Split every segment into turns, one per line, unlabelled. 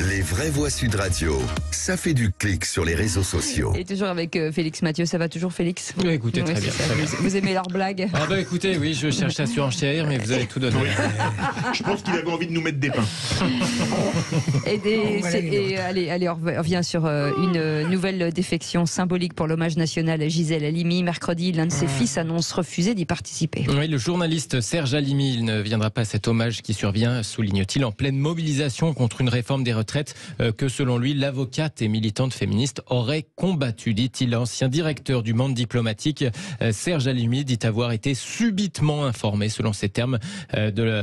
Les vraies voix Sud Radio, ça fait du clic sur les réseaux sociaux.
Et toujours avec Félix Mathieu, ça va toujours Félix?
Oui, écoutez, très bien.
Vous aimez leurs blagues?
Ah bah écoutez, oui, je cherche à surenchérir, mais vous avez tout donné.
Oui. Je pense qu'il avait envie de nous mettre des pains.
Allez, on revient sur une nouvelle défection symbolique pour l'hommage national à Gisèle Halimi. Mercredi, l'un de ses fils annonce refuser d'y participer.
Oui, le journaliste Serge Halimi, il ne viendra pas à cet hommage qui survient, souligne-t-il, en pleine mobilisation contre une réforme des retraites que, selon lui, l'avocate et militante féministe aurait combattu, dit-il. L'ancien directeur du monde diplomatique, Serge Halimi, dit avoir été subitement informé, selon ses termes,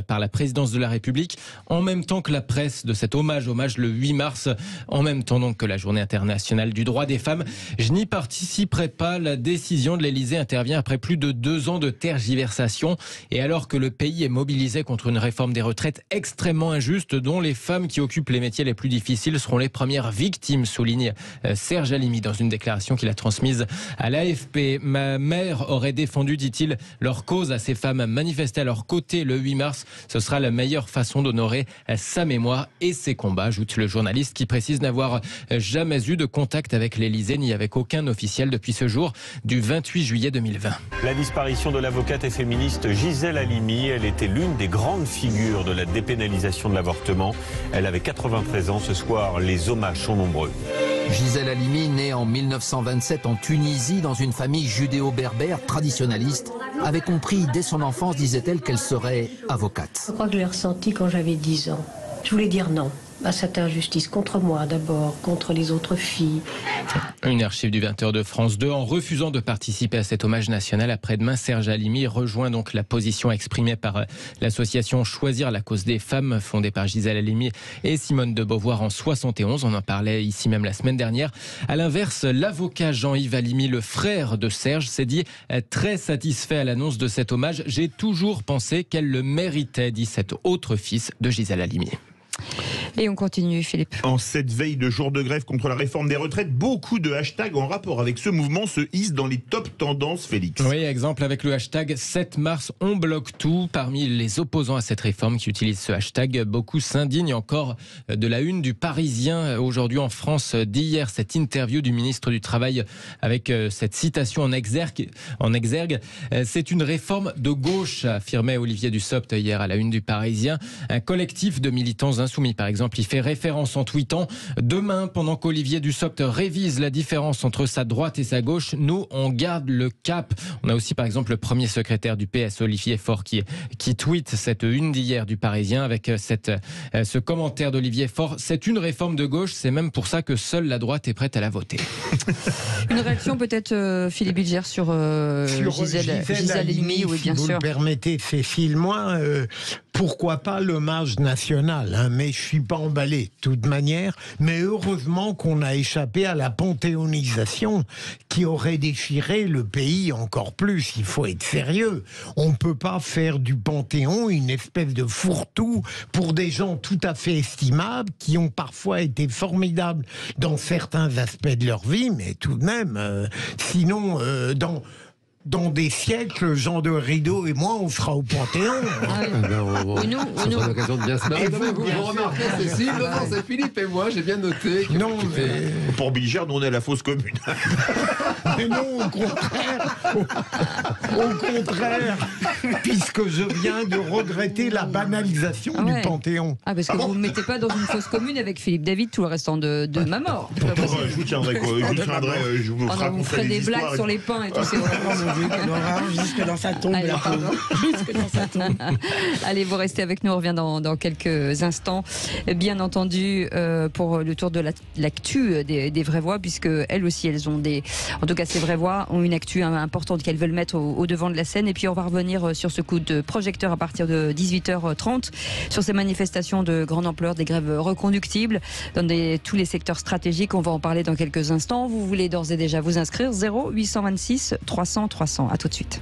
par la présidence de la République, en même temps que la presse de cet hommage le 8 mars, en même temps donc que la journée internationale du droit des femmes. Je n'y participerai pas. La décision de l'Élysée intervient après plus de 2 ans de tergiversation et alors que le pays est mobilisé contre une réforme des retraites extrêmement injuste dont les femmes qui occupent les métiers les plus difficiles seront les premières victimes, souligne Serge Halimi dans une déclaration qu'il a transmise à l'AFP. Ma mère aurait défendu, dit-il, leur cause à ces femmes manifestées à leur côté le 8 mars. Ce sera la meilleure façon d'honorer sa mémoire et ses combats, ajoute le journaliste qui précise n'avoir jamais eu de contact avec l'Élysée ni avec aucun officiel depuis ce jour du 28 juillet 2020.
La disparition de l'avocate et féministe Gisèle Halimi, elle était l'une des grandes figures de la dépénalisation de l'avortement. Elle avait 93 ans. Ce soir, les hommages sont nombreux.
Gisèle Halimi, née en 1927 en Tunisie dans une famille judéo-berbère traditionnaliste, avait compris dès son enfance, disait-elle, qu'elle serait avocate.
Je crois que je l'ai ressenti quand j'avais 10 ans. Je voulais dire non à cette injustice, contre moi d'abord, contre les autres filles.
Une archive du 20h de France 2. En refusant de participer à cet hommage national, après-demain, Serge Halimi rejoint donc la position exprimée par l'association Choisir la cause des femmes, fondée par Gisèle Halimi et Simone de Beauvoir en 71. On en parlait ici même la semaine dernière. À l'inverse, l'avocat Jean-Yves Halimi, le frère de Serge, s'est dit très satisfait à l'annonce de cet hommage. J'ai toujours pensé qu'elle le méritait, dit cet autre fils de Gisèle Halimi.
Et on continue, Philippe.
En cette veille de jour de grève contre la réforme des retraites, beaucoup de hashtags en rapport avec ce mouvement se hissent dans les top tendances, Félix.
Oui, exemple avec le hashtag 7 mars, on bloque tout. Parmi les opposants à cette réforme qui utilisent ce hashtag, beaucoup s'indignent encore de la une du Parisien aujourd'hui en France d'hier. Cette interview du ministre du Travail avec cette citation en exergue. C'est une réforme de gauche, affirmait Olivier Dussopt hier à la une du Parisien. Un collectif de militants insoumis, par exemple, il fait référence en tweetant « Demain, pendant qu'Olivier Dussopt révise la différence entre sa droite et sa gauche, nous, on garde le cap ». On a aussi, par exemple, le premier secrétaire du PS, Olivier Faure, qui tweet cette une d'hier du Parisien avec ce commentaire d'Olivier Faure. C'est une réforme de gauche, c'est même pour ça que seule la droite est prête à la voter.
Une réaction peut-être, Philippe Bilger, sur Gisèle Halimi, oui, bien sûr.
Si vous le permettez, Cécile, moi, pourquoi pas l'hommage national, hein, mais je suis pas emballé de toute manière. Mais heureusement qu'on a échappé à la panthéonisation qui aurait déchiré le pays encore plus. Il faut être sérieux. On peut pas faire du Panthéon une espèce de fourre-tout pour des gens tout à fait estimables qui ont parfois été formidables dans certains aspects de leur vie, mais tout de même, sinon, dans des siècles, Jean de Rideau et moi, on sera au Panthéon.
Nous,
l'occasion de bien se marrer. Vous remarquez, Cécile, c'est Philippe et moi, j'ai bien noté.
Non, mais pour Bilger, nous on est à la fosse commune.
Mais non, au contraire, puisque je viens de regretter la banalisation du Panthéon.
Ah, parce que vous ne mettez pas dans une fosse commune avec Philippe David tout le restant de ma mort.
Je vous tiendrai, je vous
vous ferez des blagues sur les pains et tout, c'est vraiment...
Jusque dans sa tombe.
Allez, jusque dans sa tombe. Allez, vous restez avec nous, on revient dans quelques instants. Bien entendu, pour le tour de l'actu des vraies voix, puisque elles aussi, elles ont en tout cas, ces vraies voix ont une actu importante qu'elles veulent mettre au devant de la scène. Et puis, on va revenir sur ce coup de projecteur à partir de 18h30, sur ces manifestations de grande ampleur, des grèves reconductibles dans tous les secteurs stratégiques. On va en parler dans quelques instants. Vous voulez d'ores et déjà vous inscrire, 0826 300 300. À tout de suite.